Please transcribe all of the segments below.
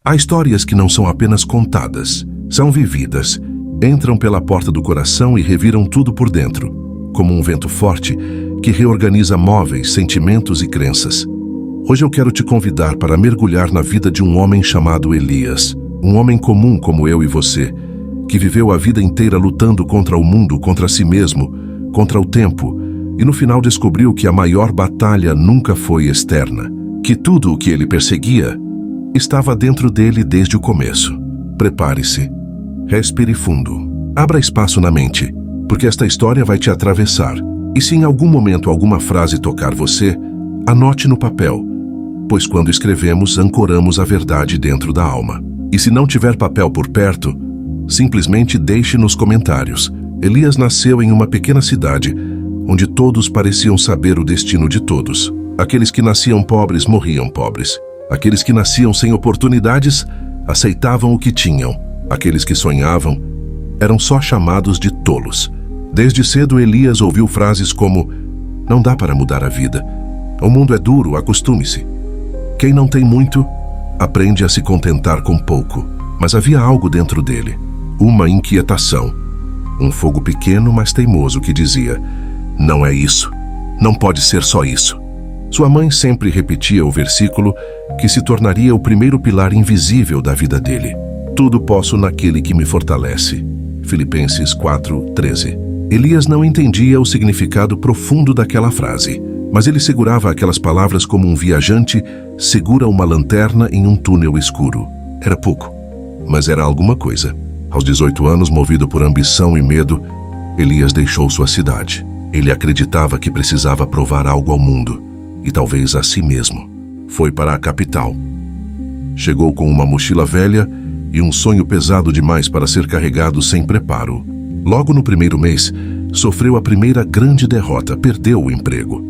Há histórias que não são apenas contadas, são vividas, entram pela porta do coração e reviram tudo por dentro, como um vento forte que reorganiza móveis, sentimentos e crenças. Hoje eu quero te convidar para mergulhar na vida de um homem chamado Elias, um homem comum como eu e você, que viveu a vida inteira lutando contra o mundo, contra si mesmo, contra o tempo, e no final descobriu que a maior batalha nunca foi externa, que tudo o que ele perseguia estava dentro dele desde o começo. Prepare-se, respire fundo, abra espaço na mente, porque esta história vai te atravessar. E se em algum momento alguma frase tocar você, anote no papel, pois quando escrevemos, ancoramos a verdade dentro da alma. E se não tiver papel por perto, simplesmente deixe nos comentários. Elias nasceu em uma pequena cidade, onde todos pareciam saber o destino de todos. Aqueles que nasciam pobres morriam pobres. Aqueles que nasciam sem oportunidades aceitavam o que tinham. Aqueles que sonhavam eram só chamados de tolos. Desde cedo Elias ouviu frases como: "Não dá para mudar a vida. O mundo é duro, acostume-se. Quem não tem muito, aprende a se contentar com pouco." Mas havia algo dentro dele, uma inquietação, um fogo pequeno mas teimoso que dizia: "Não é isso, não pode ser só isso." Sua mãe sempre repetia o versículo que se tornaria o primeiro pilar invisível da vida dele: "Tudo posso naquele que me fortalece." Filipenses 4:13. Elias não entendia o significado profundo daquela frase, mas ele segurava aquelas palavras como um viajante segura uma lanterna em um túnel escuro. Era pouco, mas era alguma coisa. Aos 18 anos, movido por ambição e medo, Elias deixou sua cidade. Ele acreditava que precisava provar algo ao mundo, e talvez a si mesmo. Foi para a capital. Chegou com uma mochila velha e um sonho pesado demais para ser carregado sem preparo. Logo no primeiro mês, sofreu a primeira grande derrota, perdeu o emprego.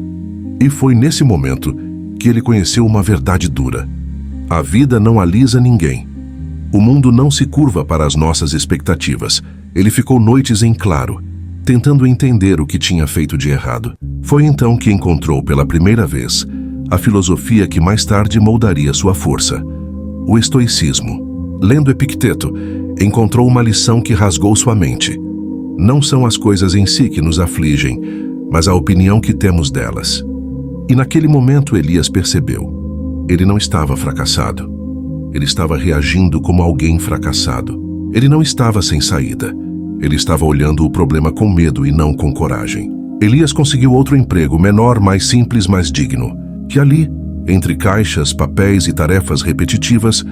E foi nesse momento que ele conheceu uma verdade dura. A vida não alisa ninguém. O mundo não se curva para as nossas expectativas. Ele ficou noites em claro, tentando entender o que tinha feito de errado. Foi então que encontrou pela primeira vez a filosofia que mais tarde moldaria sua força: o estoicismo. Lendo Epicteto, encontrou uma lição que rasgou sua mente. Não são as coisas em si que nos afligem, mas a opinião que temos delas. E naquele momento Elias percebeu. Ele não estava fracassado. Ele estava reagindo como alguém fracassado. Ele não estava sem saída. Ele estava olhando o problema com medo e não com coragem. Elias conseguiu outro emprego, menor, mais simples, mais digno. Que ali, entre caixas, papéis e tarefas repetitivas,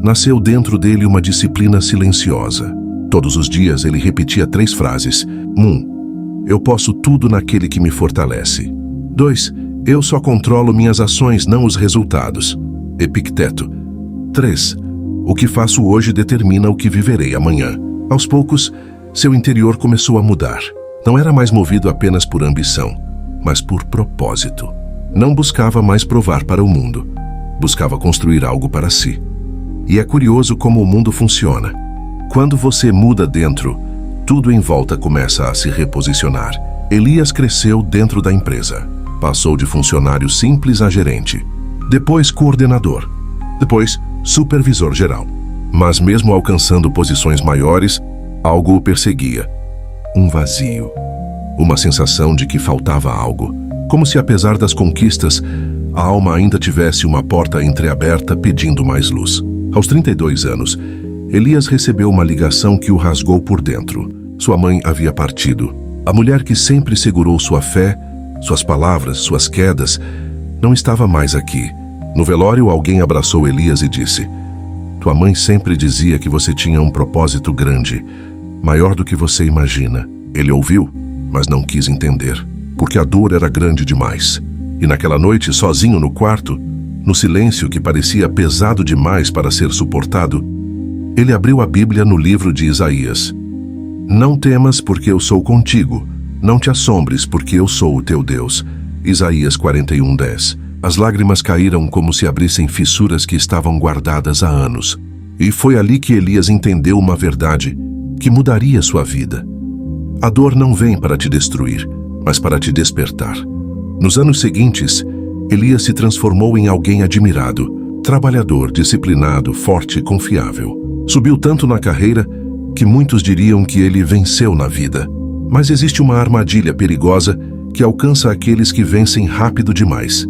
nasceu dentro dele uma disciplina silenciosa. Todos os dias ele repetia 3 frases. 1. Eu posso tudo naquele que me fortalece. 2. Eu só controlo minhas ações, não os resultados. Epicteto. 3. O que faço hoje determina o que viverei amanhã. Aos poucos, seu interior começou a mudar. Não era mais movido apenas por ambição, mas por propósito. Não buscava mais provar para o mundo. Buscava construir algo para si. E é curioso como o mundo funciona. Quando você muda dentro, tudo em volta começa a se reposicionar. Elias cresceu dentro da empresa. Passou de funcionário simples a gerente. Depois coordenador. Depois supervisor geral. Mas mesmo alcançando posições maiores, algo o perseguia. Um vazio. Uma sensação de que faltava algo. Como se, apesar das conquistas, a alma ainda tivesse uma porta entreaberta pedindo mais luz. Aos 32 anos, Elias recebeu uma ligação que o rasgou por dentro. Sua mãe havia partido. A mulher que sempre segurou sua fé, suas palavras, suas quedas, não estava mais aqui. No velório, alguém abraçou Elias e disse: "Tua mãe sempre dizia que você tinha um propósito grande, maior do que você imagina." Ele ouviu, mas não quis entender, porque a dor era grande demais. E naquela noite, sozinho no quarto, no silêncio que parecia pesado demais para ser suportado, ele abriu a Bíblia no livro de Isaías. "Não temas, porque eu sou contigo. Não te assombres, porque eu sou o teu Deus." Isaías 41:10. As lágrimas caíram como se abrissem fissuras que estavam guardadas há anos. E foi ali que Elias entendeu uma verdade que mudaria sua vida. A dor não vem para te destruir, mas para te despertar. Nos anos seguintes, Elias se transformou em alguém admirado. trabalhador, disciplinado, forte e confiável. Subiu tanto na carreira que muitos diriam que ele venceu na vida. Mas existe uma armadilha perigosa que alcança aqueles que vencem rápido demais.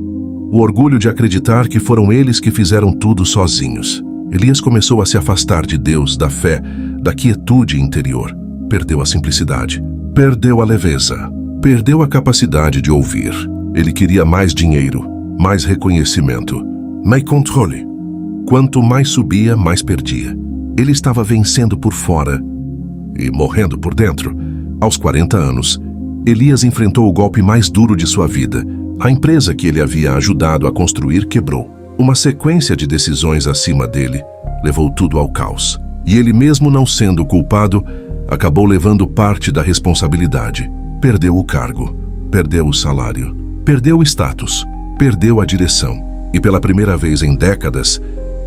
O orgulho de acreditar que foram eles que fizeram tudo sozinhos. Elias começou a se afastar de Deus, da fé, da quietude interior. Perdeu a simplicidade, perdeu a leveza, perdeu a capacidade de ouvir. Ele queria mais dinheiro, mais reconhecimento, mais controle. Quanto mais subia, mais perdia. Ele estava vencendo por fora e morrendo por dentro. Aos 40 anos, Elias enfrentou o golpe mais duro de sua vida. A empresa que ele havia ajudado a construir quebrou. Uma sequência de decisões acima dele levou tudo ao caos. E ele, mesmo não sendo culpado, acabou levando parte da responsabilidade. Perdeu o cargo, perdeu o salário, perdeu o status, perdeu a direção. E pela primeira vez em décadas,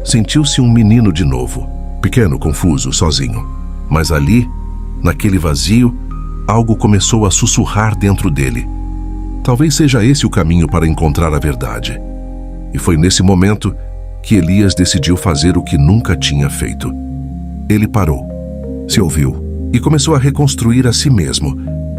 sentiu-se um menino de novo. Pequeno, confuso, sozinho. Mas ali, naquele vazio, algo começou a sussurrar dentro dele. Talvez seja esse o caminho para encontrar a verdade. E foi nesse momento que Elias decidiu fazer o que nunca tinha feito. Ele parou, se ouviu e começou a reconstruir a si mesmo,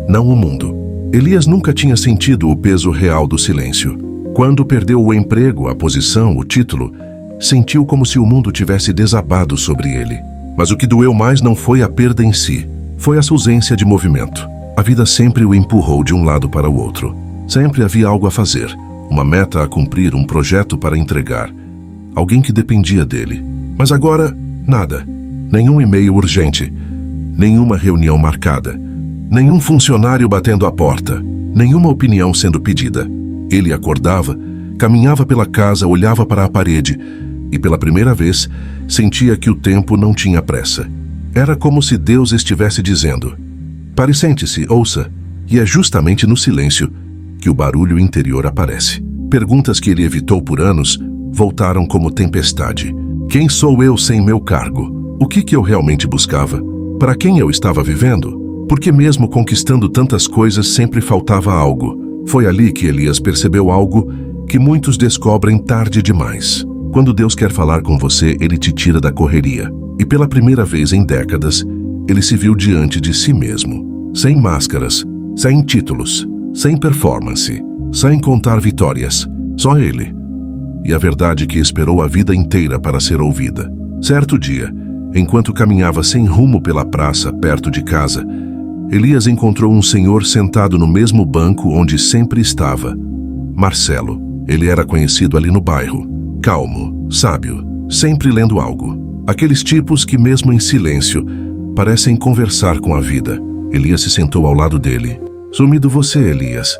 não o mundo. Elias nunca tinha sentido o peso real do silêncio. Quando perdeu o emprego, a posição, o título, sentiu como se o mundo tivesse desabado sobre ele. Mas o que doeu mais não foi a perda em si, foi a sua ausência de movimento. A vida sempre o empurrou de um lado para o outro. Sempre havia algo a fazer, uma meta a cumprir, um projeto para entregar. Alguém que dependia dele. Mas agora, nada. Nenhum e-mail urgente, nenhuma reunião marcada, nenhum funcionário batendo a porta, nenhuma opinião sendo pedida. Ele acordava, caminhava pela casa, olhava para a parede e, pela primeira vez, sentia que o tempo não tinha pressa. Era como se Deus estivesse dizendo: pare, sente-se, ouça. E é justamente no silêncio que o barulho interior aparece. Perguntas que ele evitou por anos voltaram como tempestade. Quem sou eu sem meu cargo? O que eu realmente buscava? Para quem eu estava vivendo? Porque mesmo conquistando tantas coisas sempre faltava algo. Foi ali que Elias percebeu algo que muitos descobrem tarde demais. Quando Deus quer falar com você, Ele te tira da correria. E pela primeira vez em décadas, ele se viu diante de si mesmo. Sem máscaras, sem títulos, sem performance, sem contar vitórias. Só ele. E a verdade que esperou a vida inteira para ser ouvida. Certo dia, enquanto caminhava sem rumo pela praça perto de casa, Elias encontrou um senhor sentado no mesmo banco onde sempre estava. Marcelo. Ele era conhecido ali no bairro. Calmo, sábio, sempre lendo algo. Aqueles tipos que, mesmo em silêncio, parecem conversar com a vida. Elias se sentou ao lado dele. Sumido você, Elias,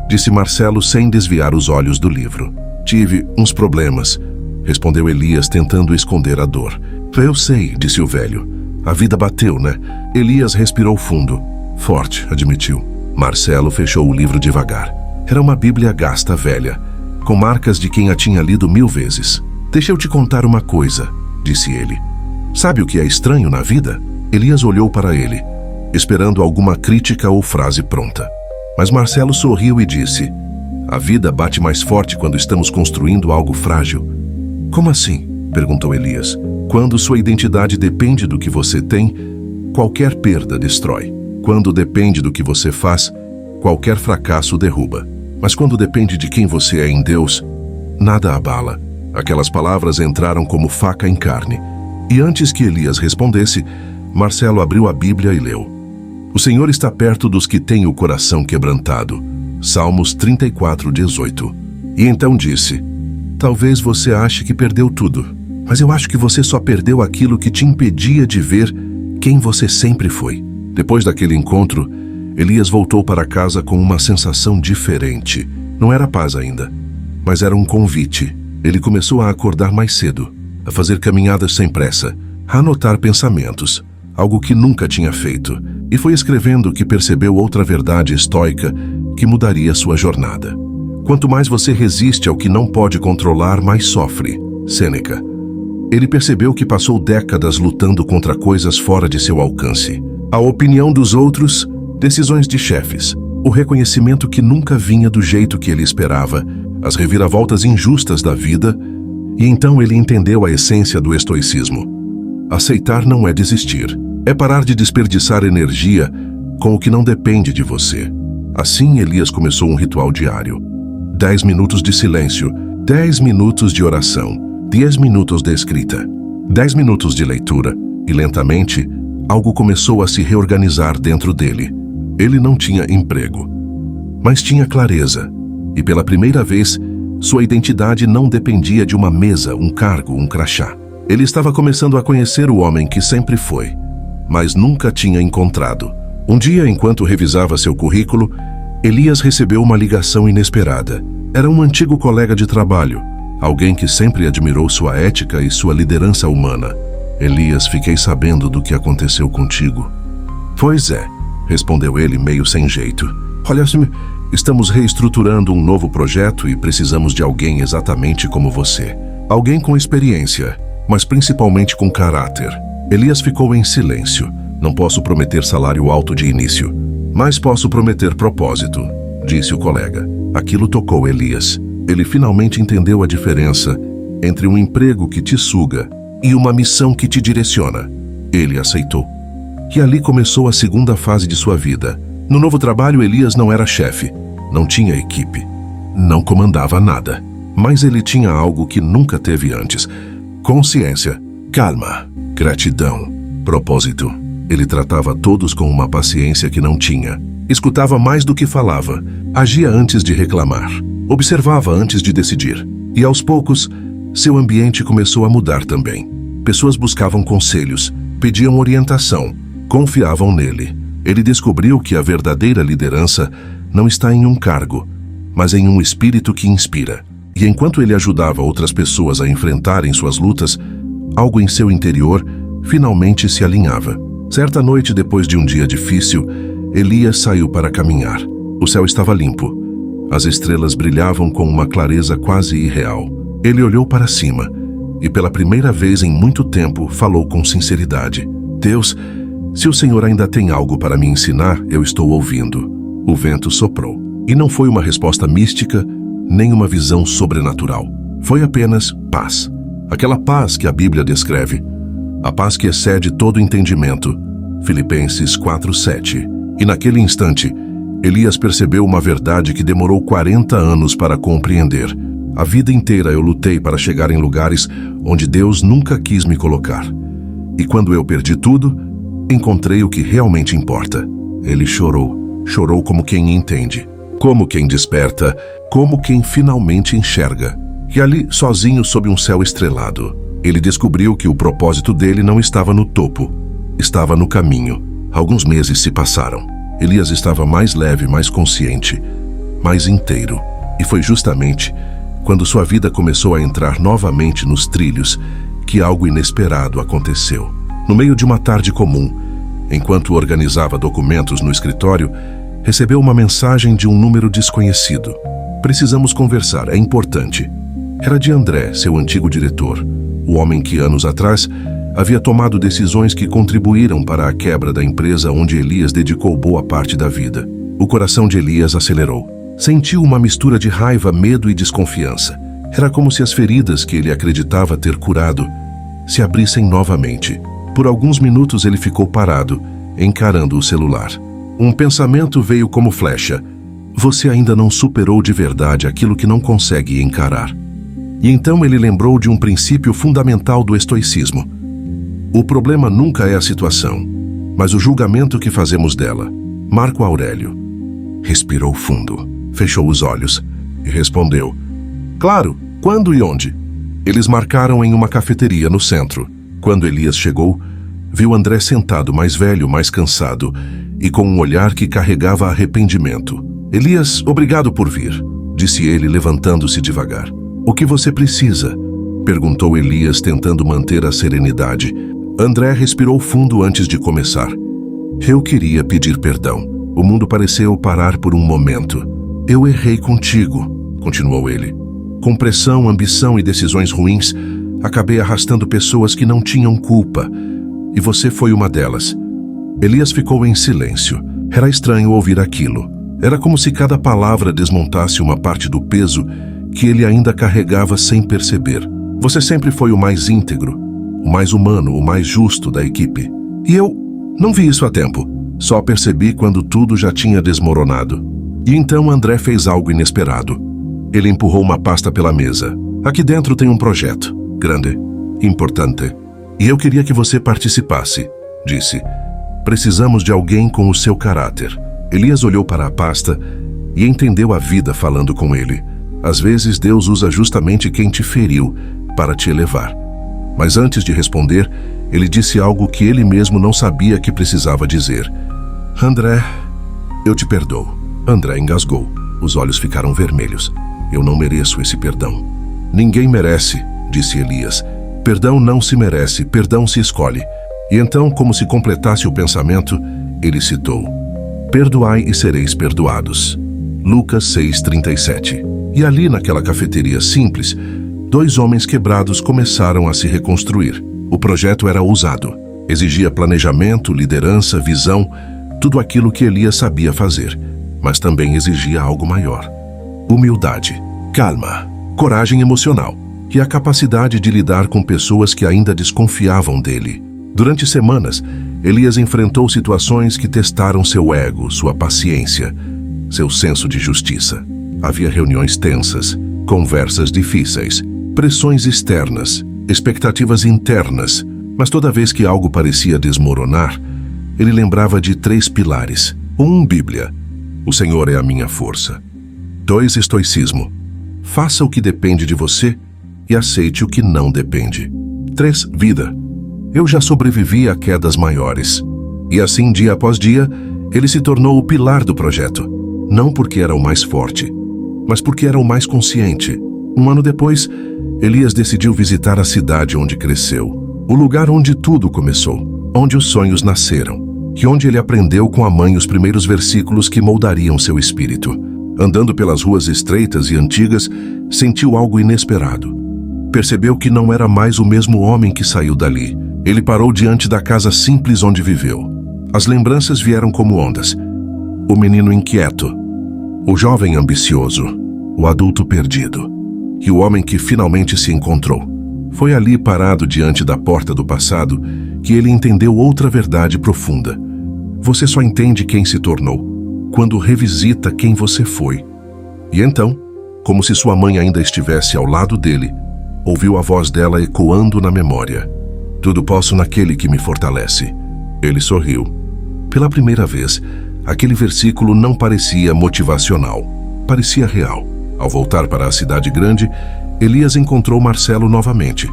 disse Marcelo sem desviar os olhos do livro. Tive uns problemas, respondeu Elias tentando esconder a dor. Eu sei, disse o velho. A vida bateu, né? Elias respirou fundo. Forte, admitiu. Marcelo fechou o livro devagar. Era uma bíblia gasta velha, com marcas de quem a tinha lido 1000 vezes. Deixa eu te contar uma coisa, disse ele. Sabe o que é estranho na vida? Elias olhou para ele, esperando alguma crítica ou frase pronta. Mas Marcelo sorriu e disse: a vida bate mais forte quando estamos construindo algo frágil. Como assim? Perguntou Elias. Quando sua identidade depende do que você tem, qualquer perda destrói. Quando depende do que você faz, qualquer fracasso derruba. Mas quando depende de quem você é em Deus, nada abala. Aquelas palavras entraram como faca em carne. E antes que Elias respondesse, Marcelo abriu a Bíblia e leu: o Senhor está perto dos que têm o coração quebrantado. Salmos 34:18. E então disse: talvez você ache que perdeu tudo, mas eu acho que você só perdeu aquilo que te impedia de ver quem você sempre foi. Depois daquele encontro, Elias voltou para casa com uma sensação diferente. Não era paz ainda, mas era um convite. Ele começou a acordar mais cedo, a fazer caminhadas sem pressa, a anotar pensamentos, algo que nunca tinha feito, e foi escrevendo que percebeu outra verdade estoica que mudaria sua jornada. Quanto mais você resiste ao que não pode controlar, mais sofre. Sêneca. Ele percebeu que passou décadas lutando contra coisas fora de seu alcance. A opinião dos outros, decisões de chefes, o reconhecimento que nunca vinha do jeito que ele esperava, as reviravoltas injustas da vida, E então ele entendeu a essência do estoicismo. Aceitar não é desistir, é parar de desperdiçar energia com o que não depende de você. Assim, Elias começou um ritual diário. 10 minutos de silêncio, 10 minutos de oração, 10 minutos de escrita, 10 minutos de leitura, e lentamente, algo começou a se reorganizar dentro dele. Ele não tinha emprego, mas tinha clareza, e pela primeira vez, sua identidade não dependia de uma mesa, um cargo, um crachá. Ele estava começando a conhecer o homem que sempre foi, mas nunca tinha encontrado. Um dia, enquanto revisava seu currículo, Elias recebeu uma ligação inesperada. Era um antigo colega de trabalho, alguém que sempre admirou sua ética e sua liderança humana. Elias, fiquei sabendo do que aconteceu contigo. Pois é, respondeu ele meio sem jeito. Olha, estamos reestruturando um novo projeto e precisamos de alguém exatamente como você. Alguém com experiência, mas principalmente com caráter. Elias ficou em silêncio. Não posso prometer salário alto de início, mas posso prometer propósito, disse o colega. Aquilo tocou Elias. Ele finalmente entendeu a diferença entre um emprego que te suga e uma missão que te direciona. Ele aceitou. E ali começou a segunda fase de sua vida. No novo trabalho, Elias não era chefe, não tinha equipe, não comandava nada. Mas ele tinha algo que nunca teve antes: consciência, calma, gratidão, propósito. Ele tratava todos com uma paciência que não tinha. Escutava mais do que falava, agia antes de reclamar, observava antes de decidir. E aos poucos, seu ambiente começou a mudar também. Pessoas buscavam conselhos, pediam orientação, confiavam nele. Ele descobriu que a verdadeira liderança não está em um cargo, mas em um espírito que inspira. E enquanto ele ajudava outras pessoas a enfrentarem suas lutas, algo em seu interior finalmente se alinhava. Certa noite, depois de um dia difícil, Elias saiu para caminhar. O céu estava limpo. As estrelas brilhavam com uma clareza quase irreal. Ele olhou para cima e, pela primeira vez em muito tempo, falou com sinceridade: Deus, se o Senhor ainda tem algo para me ensinar, eu estou ouvindo. O vento soprou. E não foi uma resposta mística, nem uma visão sobrenatural. Foi apenas paz. Aquela paz que a Bíblia descreve. A paz que excede todo entendimento. Filipenses 4:7. E naquele instante, Elias percebeu uma verdade que demorou 40 anos para compreender. A vida inteira eu lutei para chegar em lugares onde Deus nunca quis me colocar. E quando eu perdi tudo, encontrei o que realmente importa. Ele chorou. Chorou como quem entende. Como quem desperta. Como quem finalmente enxerga. E ali, sozinho sob um céu estrelado, ele descobriu que o propósito dele não estava no topo. Estava no caminho. Alguns meses se passaram. Elias estava mais leve, mais consciente, mais inteiro. E foi justamente quando sua vida começou a entrar novamente nos trilhos que algo inesperado aconteceu. No meio de uma tarde comum, enquanto organizava documentos no escritório, recebeu uma mensagem de um número desconhecido. Precisamos conversar, é importante. Era de André, seu antigo diretor, o homem que anos atrás havia tomado decisões que contribuíram para a quebra da empresa onde Elias dedicou boa parte da vida. O coração de Elias acelerou. Sentiu uma mistura de raiva, medo e desconfiança. Era como se as feridas que ele acreditava ter curado se abrissem novamente. Por alguns minutos ele ficou parado, encarando o celular. Um pensamento veio como flecha. Você ainda não superou de verdade aquilo que não consegue encarar. E então ele lembrou de um princípio fundamental do estoicismo. O problema nunca é a situação, mas o julgamento que fazemos dela. Marco Aurélio. Respirou fundo, fechou os olhos e respondeu: Claro, quando e onde? Eles marcaram em uma cafeteria no centro. Quando Elias chegou, viu André sentado, mais velho, mais cansado, e com um olhar que carregava arrependimento. Elias, obrigado por vir, disse ele, levantando-se devagar. O que você precisa? Perguntou Elias, tentando manter a serenidade. André respirou fundo antes de começar. Eu queria pedir perdão. O mundo pareceu parar por um momento. Eu errei contigo, continuou ele. Com pressão, ambição e decisões ruins, acabei arrastando pessoas que não tinham culpa. E você foi uma delas. Elias ficou em silêncio. Era estranho ouvir aquilo. Era como se cada palavra desmontasse uma parte do peso que ele ainda carregava sem perceber. Você sempre foi o mais íntegro, o mais humano, o mais justo da equipe. E eu não vi isso a tempo. Só percebi quando tudo já tinha desmoronado. E então André fez algo inesperado. Ele empurrou uma pasta pela mesa. Aqui dentro tem um projeto. Grande. Importante. E eu queria que você participasse, disse. Precisamos de alguém com o seu caráter. Elias olhou para a pasta e entendeu a vida falando com ele. Às vezes Deus usa justamente quem te feriu para te elevar. Mas antes de responder, ele disse algo que ele mesmo não sabia que precisava dizer. André, eu te perdoo. André engasgou. Os olhos ficaram vermelhos. Eu não mereço esse perdão. Ninguém merece, disse Elias. Perdão não se merece, perdão se escolhe. E então, como se completasse o pensamento, ele citou: Perdoai e sereis perdoados. Lucas 6:37. E ali naquela cafeteria simples, 2 homens quebrados começaram a se reconstruir. O projeto era ousado. Exigia planejamento, liderança, visão, tudo aquilo que Elias sabia fazer. Mas também exigia algo maior. Humildade, calma, coragem emocional e a capacidade de lidar com pessoas que ainda desconfiavam dele. Durante semanas, Elias enfrentou situações que testaram seu ego, sua paciência, seu senso de justiça. Havia reuniões tensas, conversas difíceis, pressões externas, expectativas internas, mas toda vez que algo parecia desmoronar, ele lembrava de 3 pilares. 1, Bíblia. O Senhor é a minha força. 2, estoicismo. Faça o que depende de você e aceite o que não depende. 3, vida. Eu já sobrevivi a quedas maiores. E assim, dia após dia, ele se tornou o pilar do projeto. Não porque era o mais forte, mas porque era o mais consciente. 1 ano depois, Elias decidiu visitar a cidade onde cresceu, o lugar onde tudo começou, onde os sonhos nasceram, e onde ele aprendeu com a mãe os primeiros versículos que moldariam seu espírito. Andando pelas ruas estreitas e antigas, sentiu algo inesperado. Percebeu que não era mais o mesmo homem que saiu dali. Ele parou diante da casa simples onde viveu. As lembranças vieram como ondas. O menino inquieto, o jovem ambicioso, o adulto perdido e o homem que finalmente se encontrou. Foi ali, parado diante da porta do passado, que ele entendeu outra verdade profunda. Você só entende quem se tornou quando revisita quem você foi. E então, como se sua mãe ainda estivesse ao lado dele, ouviu a voz dela ecoando na memória. Tudo posso naquele que me fortalece. Ele sorriu. Pela primeira vez, aquele versículo não parecia motivacional. Parecia real. Ao voltar para a cidade grande, Elias encontrou Marcelo novamente,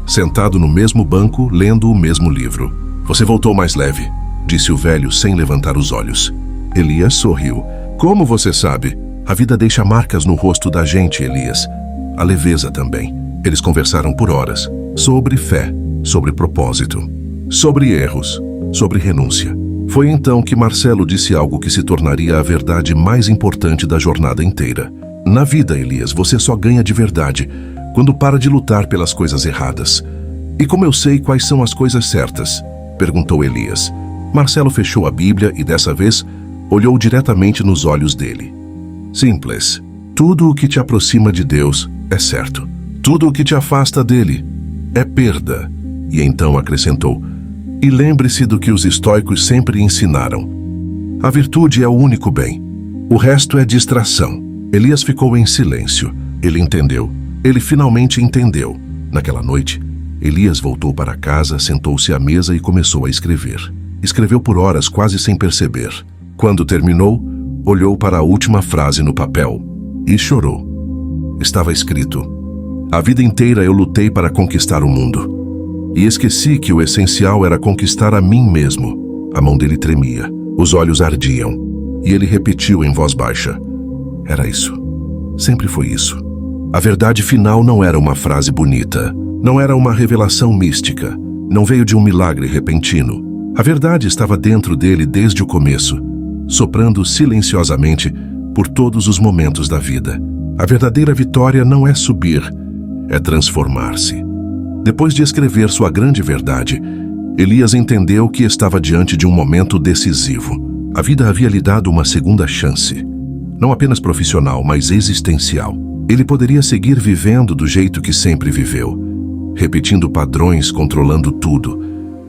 sentado no mesmo banco, lendo o mesmo livro. Você voltou mais leve, disse o velho sem levantar os olhos. Elias sorriu. Como você sabe? A vida deixa marcas no rosto da gente, Elias. A leveza também. Eles conversaram por horas. Sobre fé, sobre propósito, sobre erros, sobre renúncia. Foi então que Marcelo disse algo que se tornaria a verdade mais importante da jornada inteira. Na vida, Elias, você só ganha de verdade quando para de lutar pelas coisas erradas. E como eu sei quais são as coisas certas? Perguntou Elias. Marcelo fechou a Bíblia e dessa vez olhou diretamente nos olhos dele. Simples. Tudo o que te aproxima de Deus é certo. Tudo o que te afasta dele é perda. E então acrescentou: e lembre-se do que os estoicos sempre ensinaram. A virtude é o único bem. O resto é distração. Elias ficou em silêncio. Ele entendeu. Ele finalmente entendeu. Naquela noite, Elias voltou para casa, sentou-se à mesa e começou a escrever. Escreveu por horas, quase sem perceber. Quando terminou, olhou para a última frase no papel e chorou. Estava escrito: a vida inteira eu lutei para conquistar o mundo. E esqueci que o essencial era conquistar a mim mesmo. A mão dele tremia, os olhos ardiam. E ele repetiu em voz baixa: era isso. Sempre foi isso. A verdade final não era uma frase bonita. Não era uma revelação mística. Não veio de um milagre repentino. A verdade estava dentro dele desde o começo, soprando silenciosamente por todos os momentos da vida. A verdadeira vitória não é subir, é transformar-se. Depois de escrever sua grande verdade, Elias entendeu que estava diante de um momento decisivo. A vida havia lhe dado uma segunda chance. Não apenas profissional, mas existencial. Ele poderia seguir vivendo do jeito que sempre viveu, repetindo padrões, controlando tudo,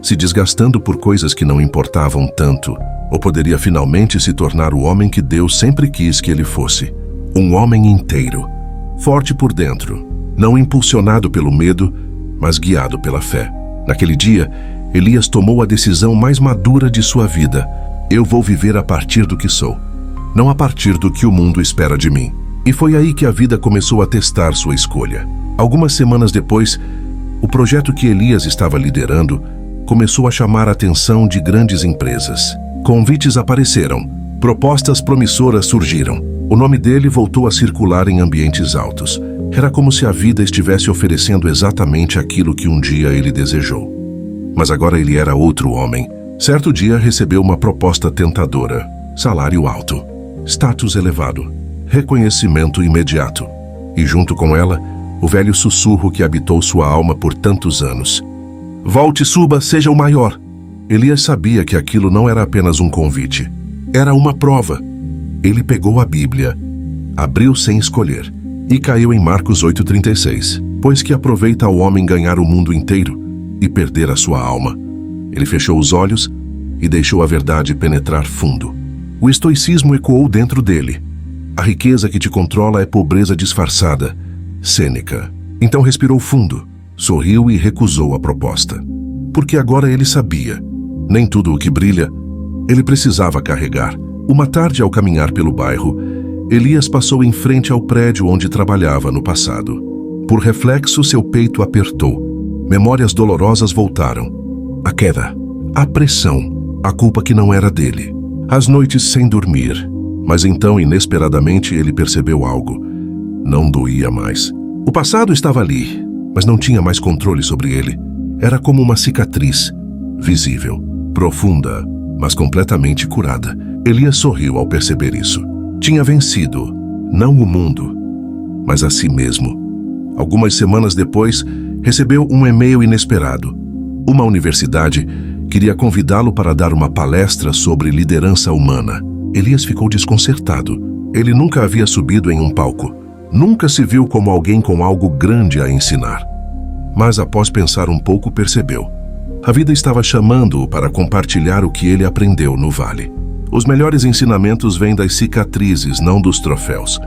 se desgastando por coisas que não importavam tanto, ou poderia finalmente se tornar o homem que Deus sempre quis que ele fosse. Um homem inteiro, forte por dentro, não impulsionado pelo medo, mas guiado pela fé. Naquele dia, Elias tomou a decisão mais madura de sua vida. Eu vou viver a partir do que sou, não a partir do que o mundo espera de mim. E foi aí que a vida começou a testar sua escolha. Algumas semanas depois, o projeto que Elias estava liderando começou a chamar a atenção de grandes empresas. Convites apareceram, propostas promissoras surgiram. O nome dele voltou a circular em ambientes altos. Era como se a vida estivesse oferecendo exatamente aquilo que um dia ele desejou. Mas agora ele era outro homem. Certo dia recebeu uma proposta tentadora. Salário alto, status elevado, reconhecimento imediato. E junto com ela, o velho sussurro que habitou sua alma por tantos anos. Volte, suba, seja o maior. Elias sabia que aquilo não era apenas um convite. Era uma prova. Ele pegou a Bíblia, abriu sem escolher e caiu em Marcos 8,36. Pois que aproveita ao homem ganhar o mundo inteiro e perder a sua alma. Ele fechou os olhos e deixou a verdade penetrar fundo. O estoicismo ecoou dentro dele. A riqueza que te controla é pobreza disfarçada. Sêneca. Então respirou fundo, sorriu e recusou a proposta. Porque agora ele sabia. Nem tudo o que brilha, ele precisava carregar. Uma tarde, ao caminhar pelo bairro, Elias passou em frente ao prédio onde trabalhava no passado. Por reflexo, seu peito apertou. Memórias dolorosas voltaram. A queda, a pressão, a culpa que não era dele. As noites sem dormir. Mas então, inesperadamente, ele percebeu algo. Não doía mais. O passado estava ali, mas não tinha mais controle sobre ele. Era como uma cicatriz, visível, profunda, mas completamente curada. Elias sorriu ao perceber isso. Tinha vencido, não o mundo, mas a si mesmo. Algumas semanas depois, recebeu um e-mail inesperado. Uma universidade queria convidá-lo para dar uma palestra sobre liderança humana. Elias ficou desconcertado. Ele nunca havia subido em um palco. Nunca se viu como alguém com algo grande a ensinar. Mas após pensar um pouco, percebeu. A vida estava chamando-o para compartilhar o que ele aprendeu no vale. Os melhores ensinamentos vêm das cicatrizes, não dos troféus.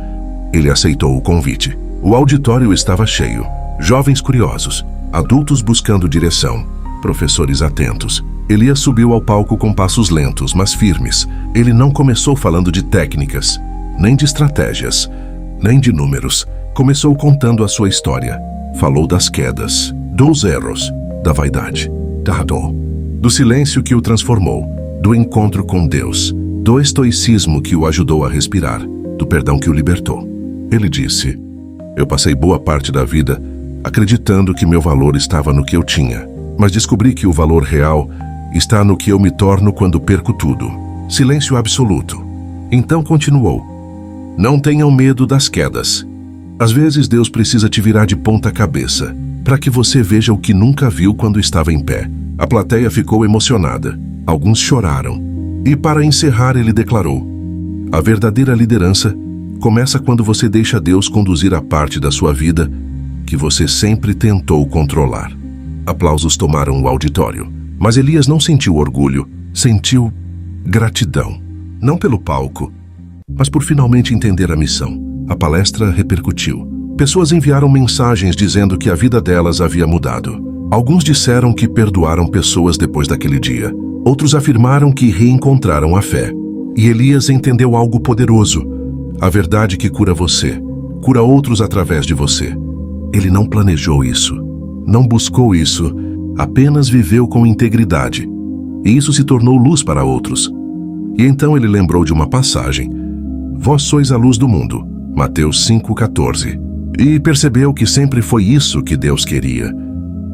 Ele aceitou o convite. O auditório estava cheio. Jovens curiosos, adultos buscando direção, professores atentos. Elias subiu ao palco com passos lentos, mas firmes. Ele não começou falando de técnicas, nem de estratégias, nem de números. Começou contando a sua história. Falou das quedas, dos erros, da vaidade, da dor, do silêncio que o transformou, do encontro com Deus, do estoicismo que o ajudou a respirar, do perdão que o libertou. Ele disse: eu passei boa parte da vida acreditando que meu valor estava no que eu tinha, mas descobri que o valor real está no que eu me torno quando perco tudo. Silêncio absoluto. Então continuou: não tenham medo das quedas. Às vezes Deus precisa te virar de ponta cabeça, para que você veja o que nunca viu quando estava em pé. A plateia ficou emocionada. Alguns choraram. E para encerrar, ele declarou: a verdadeira liderança começa quando você deixa Deus conduzir a parte da sua vida que você sempre tentou controlar. Aplausos tomaram o auditório. Mas Elias não sentiu orgulho, sentiu gratidão. Não pelo palco, mas por finalmente entender a missão. A palestra repercutiu. Pessoas enviaram mensagens dizendo que a vida delas havia mudado. Alguns disseram que perdoaram pessoas depois daquele dia. Outros afirmaram que reencontraram a fé. E Elias entendeu algo poderoso. A verdade que cura você, cura outros através de você. Ele não planejou isso, não buscou isso, apenas viveu com integridade. E isso se tornou luz para outros. E então ele lembrou de uma passagem. Vós sois a luz do mundo. Mateus 5,14. E percebeu que sempre foi isso que Deus queria.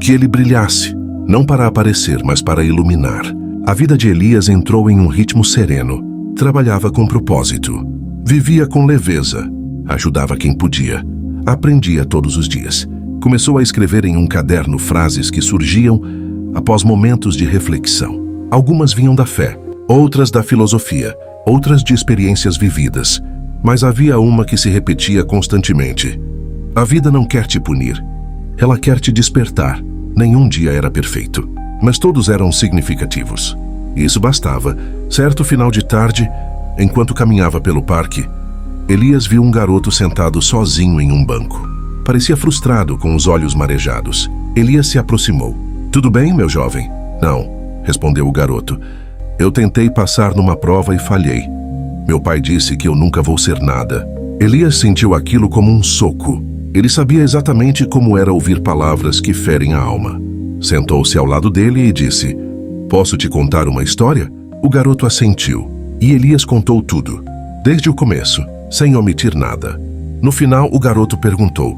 Que ele brilhasse, não para aparecer, mas para iluminar. A vida de Elias entrou em um ritmo sereno. Trabalhava com propósito. Vivia com leveza. Ajudava quem podia. Aprendia todos os dias. Começou a escrever em um caderno frases que surgiam após momentos de reflexão. Algumas vinham da fé, outras da filosofia, outras de experiências vividas. Mas havia uma que se repetia constantemente. A vida não quer te punir. Ela quer te despertar. Nenhum dia era perfeito, mas todos eram significativos. Isso bastava. Certo final de tarde, enquanto caminhava pelo parque, Elias viu um garoto sentado sozinho em um banco. Parecia frustrado, com os olhos marejados. Elias se aproximou. "Tudo bem, meu jovem?" "Não", respondeu o garoto. "Eu tentei passar numa prova e falhei. Meu pai disse que eu nunca vou ser nada." Elias sentiu aquilo como um soco. Ele sabia exatamente como era ouvir palavras que ferem a alma. Sentou-se ao lado dele e disse: "Posso te contar uma história?" O garoto assentiu, e Elias contou tudo, desde o começo, sem omitir nada. No final, o garoto perguntou: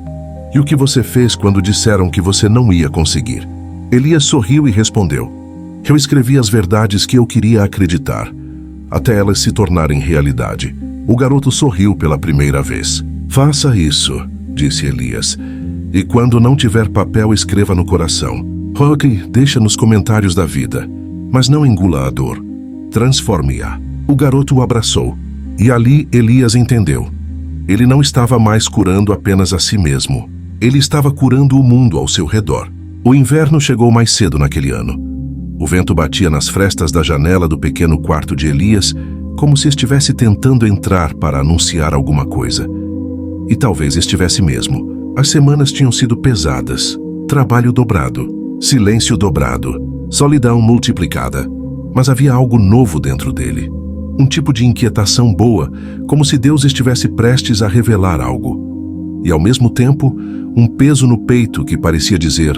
"E o que você fez quando disseram que você não ia conseguir?" Elias sorriu e respondeu: "Eu escrevi as verdades que eu queria acreditar, até elas se tornarem realidade." O garoto sorriu pela primeira vez. "Faça isso", disse Elias, "e quando não tiver papel, escreva no coração. Rogue, deixa nos comentários da vida, mas não engula a dor. Transforme-a." O garoto o abraçou, e ali Elias entendeu. Ele não estava mais curando apenas a si mesmo. Ele estava curando o mundo ao seu redor. O inverno chegou mais cedo naquele ano. O vento batia nas frestas da janela do pequeno quarto de Elias, como se estivesse tentando entrar para anunciar alguma coisa. E talvez estivesse mesmo. As semanas tinham sido pesadas. Trabalho dobrado, silêncio dobrado, solidão multiplicada. Mas havia algo novo dentro dele. Um tipo de inquietação boa, como se Deus estivesse prestes a revelar algo. E ao mesmo tempo, um peso no peito que parecia dizer: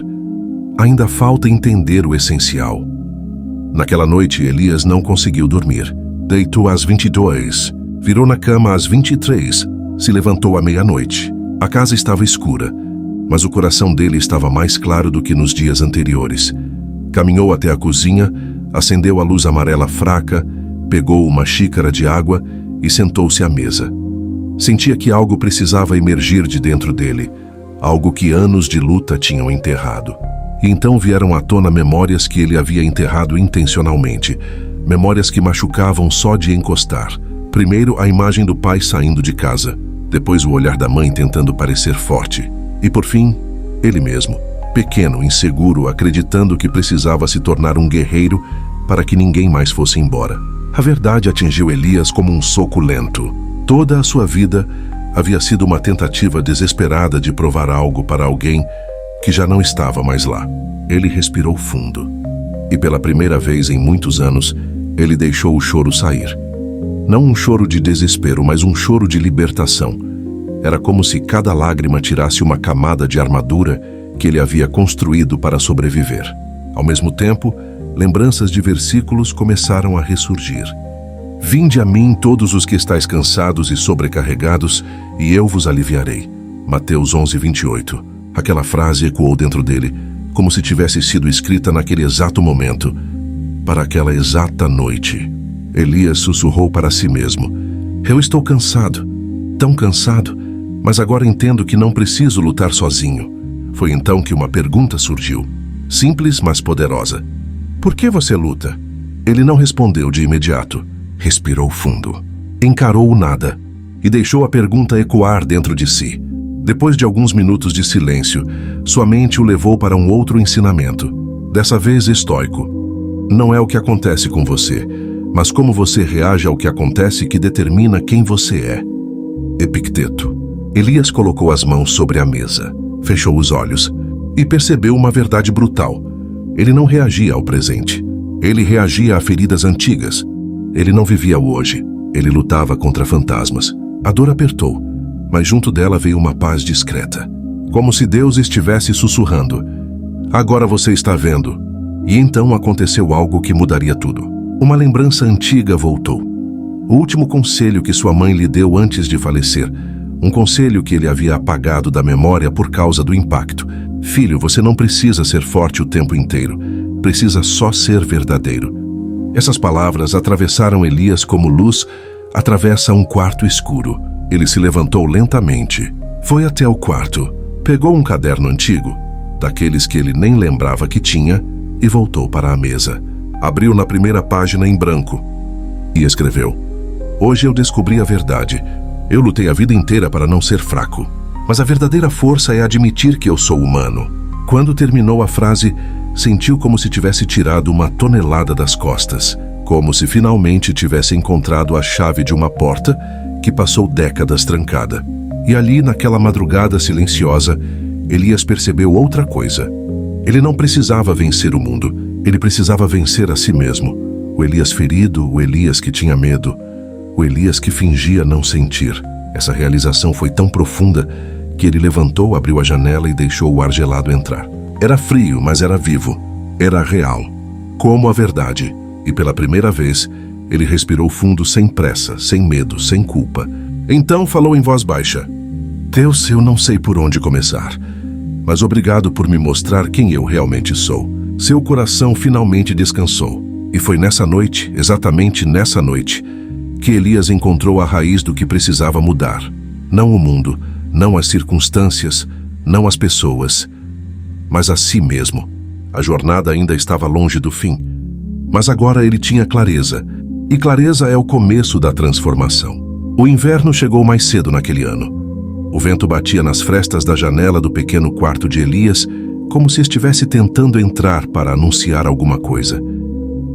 ainda falta entender o essencial. Naquela noite, Elias não conseguiu dormir. Deitou às 22, virou na cama às 23, se levantou à meia-noite. A casa estava escura, mas o coração dele estava mais claro do que nos dias anteriores. Caminhou até a cozinha, acendeu a luz amarela fraca, pegou uma xícara de água e sentou-se à mesa. Sentia que algo precisava emergir de dentro dele, algo que anos de luta tinham enterrado. E então vieram à tona memórias que ele havia enterrado intencionalmente, memórias que machucavam só de encostar. Primeiro, a imagem do pai saindo de casa, depois o olhar da mãe tentando parecer forte, e por fim, ele mesmo, pequeno, inseguro, acreditando que precisava se tornar um guerreiro para que ninguém mais fosse embora. A verdade atingiu Elias como um soco lento. Toda a sua vida havia sido uma tentativa desesperada de provar algo para alguém que já não estava mais lá. Ele respirou fundo. E pela primeira vez em muitos anos, ele deixou o choro sair. Não um choro de desespero, mas um choro de libertação. Era como se cada lágrima tirasse uma camada de armadura que ele havia construído para sobreviver. Ao mesmo tempo, lembranças de versículos começaram a ressurgir. "Vinde a mim todos os que estáis cansados e sobrecarregados, e eu vos aliviarei." Mateus 11:28. Aquela frase ecoou dentro dele, como se tivesse sido escrita naquele exato momento, para aquela exata noite. Elias sussurrou para si mesmo: "Eu estou cansado, tão cansado, mas agora entendo que não preciso lutar sozinho." Foi então que uma pergunta surgiu, simples mas poderosa: "Por que você luta?" Ele não respondeu de imediato. Respirou fundo, encarou o nada e deixou a pergunta ecoar dentro de si. Depois de alguns minutos de silêncio, sua mente o levou para um outro ensinamento, dessa vez estoico. Não é o que acontece com você, mas como você reage ao que acontece que determina quem você é. Epicteto. Elias colocou as mãos sobre a mesa, fechou os olhos e percebeu uma verdade brutal. Ele não reagia ao presente. Ele reagia a feridas antigas. Ele não vivia o hoje. Ele lutava contra fantasmas. A dor apertou, mas junto dela veio uma paz discreta. Como se Deus estivesse sussurrando: "Agora você está vendo." E então aconteceu algo que mudaria tudo. Uma lembrança antiga voltou. O último conselho que sua mãe lhe deu antes de falecer. Um conselho que ele havia apagado da memória por causa do impacto. "Filho, você não precisa ser forte o tempo inteiro. Precisa só ser verdadeiro." Essas palavras atravessaram Elias como luz atravessa um quarto escuro. Ele se levantou lentamente, foi até o quarto, pegou um caderno antigo, daqueles que ele nem lembrava que tinha, e voltou para a mesa. Abriu na primeira página em branco e escreveu: "Hoje eu descobri a verdade. Eu lutei a vida inteira para não ser fraco, Mas a verdadeira força é admitir que eu sou humano. Quando terminou a frase, sentiu como se tivesse tirado uma tonelada das costas, como se finalmente tivesse encontrado a chave de uma porta que passou décadas trancada. E ali, naquela madrugada silenciosa, Elias percebeu outra coisa. Ele não precisava vencer o mundo, ele precisava vencer a si mesmo. O Elias ferido, o Elias que tinha medo, o Elias que fingia não sentir. Essa realização foi tão profunda que ele levantou, abriu a janela e deixou o ar gelado entrar. Era frio, mas era vivo. Era real. Como a verdade. E pela primeira vez, ele respirou fundo sem pressa, sem medo, sem culpa. Então falou em voz baixa: Deus, eu não sei por onde começar, mas obrigado por me mostrar quem eu realmente sou. Seu coração finalmente descansou. E foi nessa noite, exatamente nessa noite, que Elias encontrou a raiz do que precisava mudar. Não o mundo, não as circunstâncias, não as pessoas, mas a si mesmo. A jornada ainda estava longe do fim, mas agora ele tinha clareza, e clareza é o começo da transformação. O inverno chegou mais cedo naquele ano. O vento batia nas frestas da janela do pequeno quarto de Elias, como se estivesse tentando entrar para anunciar alguma coisa.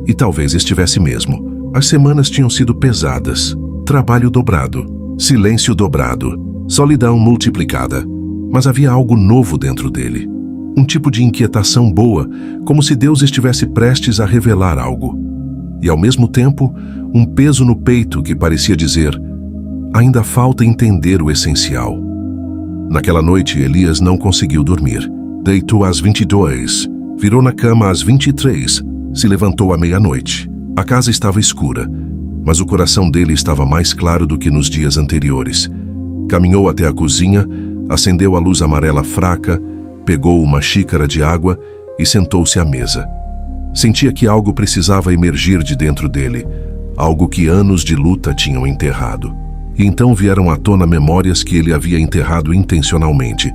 E talvez estivesse mesmo. As semanas tinham sido pesadas, trabalho dobrado, silêncio dobrado, solidão multiplicada. Mas havia algo novo dentro dele. Um tipo de inquietação boa, como se Deus estivesse prestes a revelar algo. E ao mesmo tempo, um peso no peito que parecia dizer: ainda falta entender o essencial. Naquela noite, Elias não conseguiu dormir. Deitou às 22, virou na cama às 23, se levantou à meia-noite. A casa estava escura, mas o coração dele estava mais claro do que nos dias anteriores. Caminhou até a cozinha, acendeu a luz amarela fraca, pegou uma xícara de água e sentou-se à mesa. Sentia que algo precisava emergir de dentro dele, algo que anos de luta tinham enterrado. E então vieram à tona memórias que ele havia enterrado intencionalmente,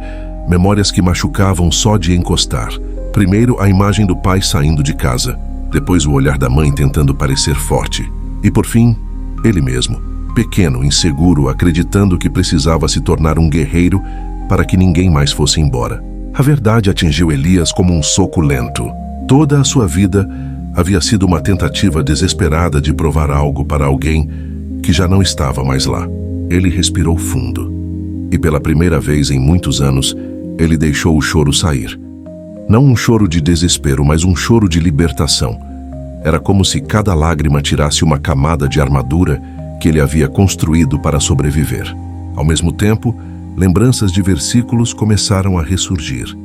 memórias que machucavam só de encostar. Primeiro, a imagem do pai saindo de casa, depois o olhar da mãe tentando parecer forte, e por fim, ele mesmo, pequeno, inseguro, acreditando que precisava se tornar um guerreiro para que ninguém mais fosse embora. A verdade atingiu Elias como um soco lento. Toda a sua vida havia sido uma tentativa desesperada de provar algo para alguém que já não estava mais lá. Ele respirou fundo. E pela primeira vez em muitos anos, ele deixou o choro sair. Não um choro de desespero, mas um choro de libertação. Era como se cada lágrima tirasse uma camada de armadura que ele havia construído para sobreviver. Ao mesmo tempo, lembranças de versículos começaram a ressurgir.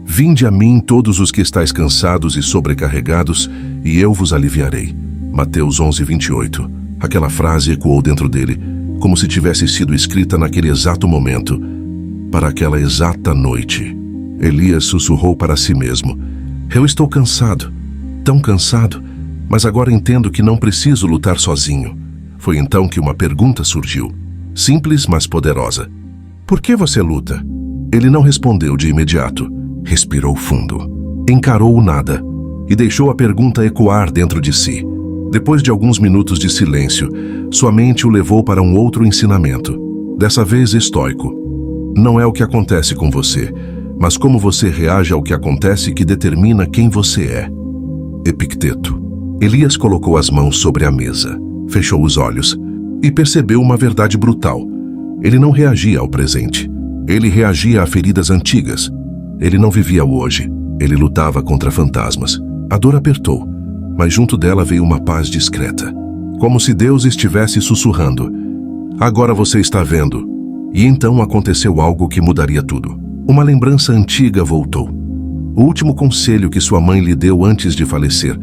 Vinde a mim todos os que estáis cansados e sobrecarregados, e eu vos aliviarei. Mateus 11:28. Aquela frase ecoou dentro dele, como se tivesse sido escrita naquele exato momento, para aquela exata noite. Elias sussurrou para si mesmo: eu estou cansado, tão cansado, mas agora entendo que não preciso lutar sozinho. Foi então que uma pergunta surgiu, simples mas poderosa. Por que você luta? Ele não respondeu de imediato. Respirou fundo, encarou o nada e deixou a pergunta ecoar dentro de si. Depois de alguns minutos de silêncio, sua mente o levou para um outro ensinamento, dessa vez estoico. Não é o que acontece com você, mas como você reage ao que acontece que determina quem você é. Epicteto. Elias colocou as mãos sobre a mesa, fechou os olhos e percebeu uma verdade brutal. Ele não reagia ao presente. Ele reagia a feridas antigas. Ele não vivia o hoje. Ele lutava contra fantasmas. A dor apertou, mas junto dela veio uma paz discreta. Como se Deus estivesse sussurrando: agora você está vendo. E então aconteceu algo que mudaria tudo. Uma lembrança antiga voltou. O último conselho que sua mãe lhe deu antes de falecer.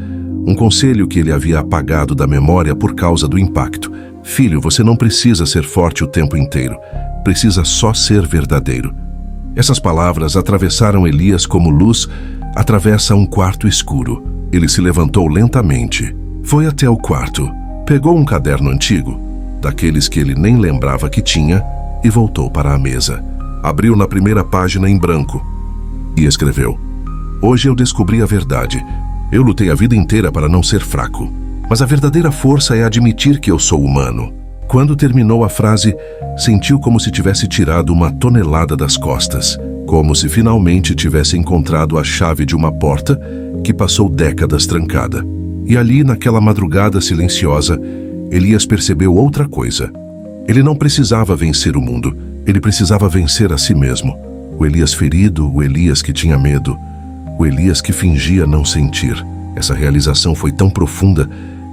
Um conselho que ele havia apagado da memória por causa do impacto. Filho, você não precisa ser forte o tempo inteiro. Precisa só ser verdadeiro. Essas palavras atravessaram Elias como luz atravessa um quarto escuro. Ele se levantou lentamente, foi até o quarto, pegou um caderno antigo, daqueles que ele nem lembrava que tinha, e voltou para a mesa. Abriu na primeira página em branco e escreveu: hoje eu descobri a verdade. Eu lutei a vida inteira para não ser fraco, mas a verdadeira força é admitir que eu sou humano. Quando terminou a frase, sentiu como se tivesse tirado uma tonelada das costas, como se finalmente tivesse encontrado a chave de uma porta que passou décadas trancada. E ali, naquela madrugada silenciosa, Elias percebeu outra coisa. Ele não precisava vencer o mundo, ele precisava vencer a si mesmo. O Elias ferido, o Elias que tinha medo, o Elias que fingia não sentir. Essa realização foi tão profunda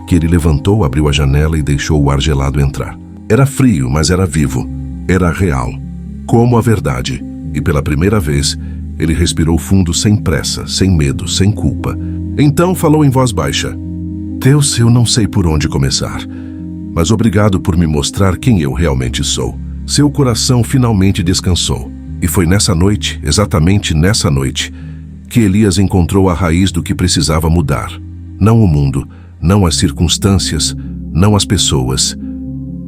que ele levantou, abriu a janela e deixou o ar gelado entrar. Era frio, mas era vivo. Era real. Como a verdade. E pela primeira vez, ele respirou fundo sem pressa, sem medo, sem culpa. Então falou em voz baixa: Deus, eu não sei por onde começar, mas obrigado por me mostrar quem eu realmente sou. Seu coração finalmente descansou. E foi nessa noite, exatamente nessa noite, que Elias encontrou a raiz do que precisava mudar. Não o mundo, não as circunstâncias, não as pessoas,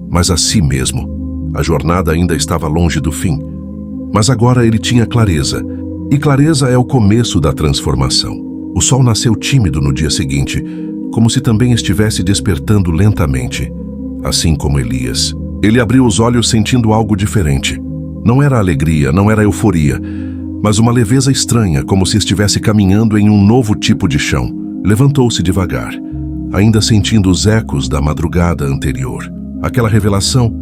mas a si mesmo. A jornada ainda estava longe do fim, mas agora ele tinha clareza, e clareza é o começo da transformação. O sol nasceu tímido no dia seguinte, como se também estivesse despertando lentamente, assim como Elias. Ele abriu os olhos sentindo algo diferente. Não era alegria, não era euforia, mas uma leveza estranha, como se estivesse caminhando em um novo tipo de chão. Levantou-se devagar, ainda sentindo os ecos da madrugada anterior. Aquela revelação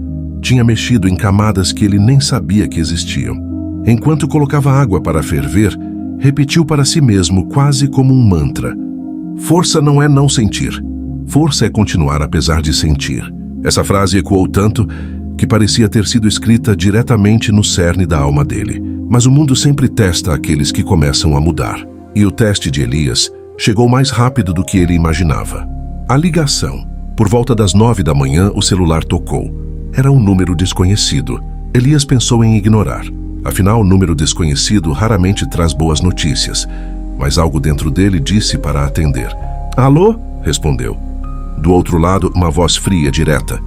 tinha mexido em camadas que ele nem sabia que existiam. Enquanto colocava água para ferver, repetiu para si mesmo quase como um mantra: força não é não sentir. Força é continuar apesar de sentir. Essa frase ecoou tanto que parecia ter sido escrita diretamente no cerne da alma dele. Mas o mundo sempre testa aqueles que começam a mudar. E o teste de Elias chegou mais rápido do que ele imaginava. A ligação. Por volta das 9 da manhã, o celular tocou. Era um número desconhecido. Elias pensou em ignorar. Afinal, o número desconhecido raramente traz boas notícias. Mas algo dentro dele disse para atender. Alô? Respondeu. Do outro lado, uma voz fria, direta.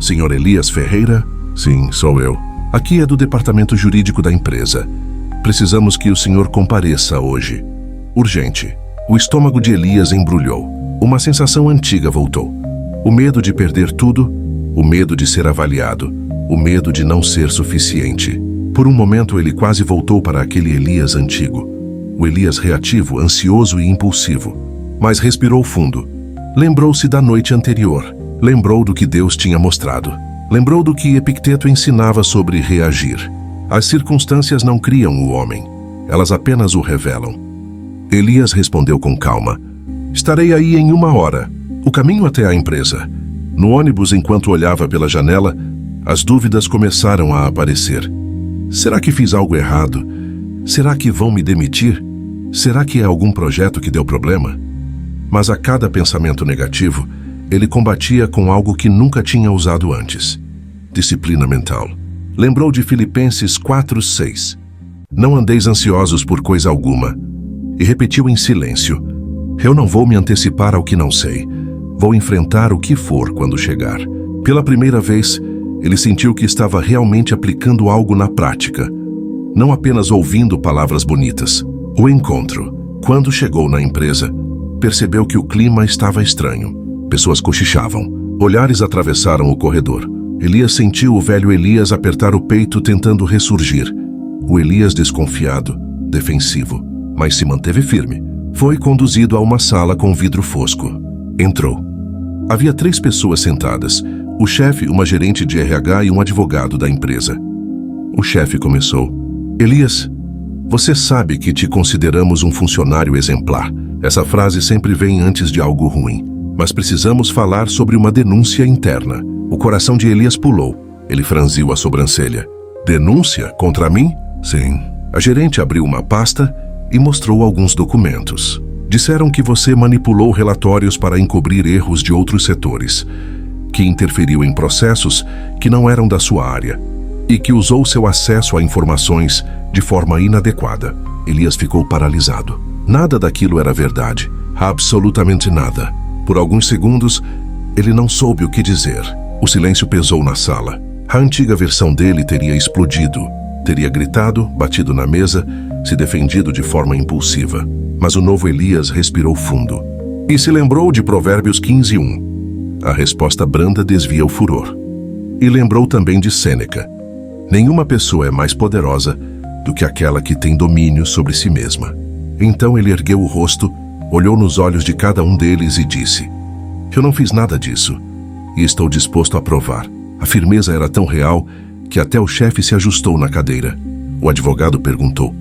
Senhor Elias Ferreira? Sim, sou eu. Aqui é do departamento jurídico da empresa. Precisamos que o senhor compareça hoje. Urgente. O estômago de Elias embrulhou. Uma sensação antiga voltou. O medo de perder tudo, o medo de ser avaliado, o medo de não ser suficiente. Por um momento ele quase voltou para aquele Elias antigo. O Elias reativo, ansioso e impulsivo. Mas respirou fundo. Lembrou-se da noite anterior. Lembrou do que Deus tinha mostrado. Lembrou do que Epicteto ensinava sobre reagir. As circunstâncias não criam o homem, elas apenas o revelam. Elias respondeu com calma: estarei aí em 1 hora, o caminho até a empresa. No ônibus, enquanto olhava pela janela, as dúvidas começaram a aparecer. Será que fiz algo errado? Será que vão me demitir? Será que é algum projeto que deu problema? Mas a cada pensamento negativo, ele combatia com algo que nunca tinha usado antes: disciplina mental. Lembrou de Filipenses 4:6. Não andeis ansiosos por coisa alguma. E repetiu em silêncio: eu não vou me antecipar ao que não sei. Vou enfrentar o que for quando chegar. Pela primeira vez, ele sentiu que estava realmente aplicando algo na prática, não apenas ouvindo palavras bonitas. O encontro. Quando chegou na empresa, percebeu que o clima estava estranho. Pessoas cochichavam. Olhares atravessaram o corredor. Elias sentiu o velho Elias apertar o peito tentando ressurgir. O Elias desconfiado, defensivo, mas se manteve firme. Foi conduzido a uma sala com vidro fosco. Entrou. Havia 3 pessoas sentadas: o chefe, uma gerente de RH e um advogado da empresa. O chefe começou: Elias, você sabe que te consideramos um funcionário exemplar. Essa frase sempre vem antes de algo ruim. Mas precisamos falar sobre uma denúncia interna. O coração de Elias pulou. Ele franziu a sobrancelha. Denúncia? Contra mim? Sim. A gerente abriu uma pasta e mostrou alguns documentos. Disseram que você manipulou relatórios para encobrir erros de outros setores, que interferiu em processos que não eram da sua área e que usou seu acesso a informações de forma inadequada. Elias ficou paralisado. Nada daquilo era verdade. Absolutamente nada. Por alguns segundos, ele não soube o que dizer. O silêncio pesou na sala. A antiga versão dele teria explodido. Teria gritado, batido na mesa, se defendido de forma impulsiva. Mas o novo Elias respirou fundo e se lembrou de Provérbios 15:1. A resposta branda desvia o furor. E lembrou também de Sêneca: nenhuma pessoa é mais poderosa do que aquela que tem domínio sobre si mesma. Então ele ergueu o rosto, olhou nos olhos de cada um deles e disse: eu não fiz nada disso, e estou disposto a provar. A firmeza era tão real que até o chefe se ajustou na cadeira. O advogado perguntou: